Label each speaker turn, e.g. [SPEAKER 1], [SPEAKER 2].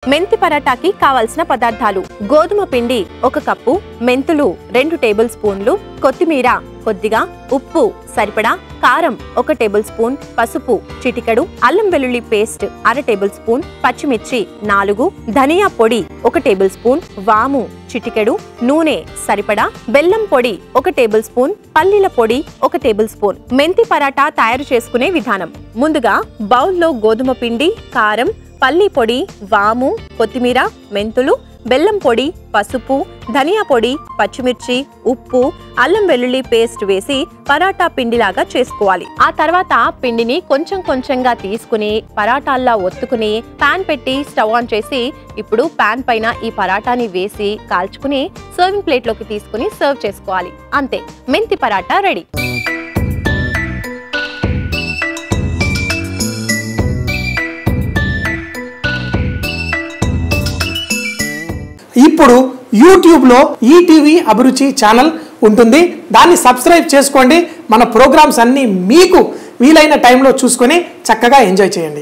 [SPEAKER 1] మెంతి పరాటాకి కావాల్సిన పదార్థాలు గోధుమ పిండి 1 కప్పు, మెంతులు 2 టేబుల్ స్పూన్లు, కొత్తిమీర కొద్దిగా, ఉప్పు సరిపడా, కారం 1 టేబుల్ స్పూన్, పసుపు చిటికెడు, అల్లం వెల్లుల్లి పేస్ట్ 1/2 టేబుల్ స్పూన్, పచ్చిమిర్చి 4, ధనియా పొడి 1 టేబుల్ స్పూన్, వాము చిటికెడు, నూనె సరిపడా, బెల్లం పొడి 1 టేబుల్ స్పూన్, పల్లీల పొడి 1 టేబుల్ స్పూన్. మెంతి పరాటా తయారు చేసుకునే విధానం. ముందుగా బౌల్లో గోధుమ పిండి, కారం, పల్లి పొడి, వాము, కొత్తిమీర, మెంతులు, బెల్లం పొడి, పసుపు, ధనియా పొడి, పచ్చిమిర్చి, ఉప్పు, అల్లం వెల్లుల్లి పేస్ట్ వేసి పరాటా పిండిలాగా చేసుకోవాలి. ఆ తర్వాత పిండిని కొంచెం కొంచెంగా తీసుకుని పరాటాల్లా ఒత్తుకుని పాన్ పెట్టి స్టవ్ ఆన్ చేసి ఇప్పుడు పాన్ పైన ఈ పరాటాని వేసి కాల్చుకుని సర్వింగ్ ప్లేట్లోకి తీసుకుని సర్వ్ చేసుకోవాలి. అంతే, మెంతి పరాటా రెడీ.
[SPEAKER 2] ఇప్పుడు యూట్యూబ్లో ఈటీవీ అభిరుచి ఛానల్ ఉంటుంది. దాన్ని సబ్స్క్రైబ్ చేసుకోండి. మన ప్రోగ్రామ్స్ అన్నీ మీకు వీలైన టైంలో చూసుకొని చక్కగా ఎంజాయ్ చేయండి.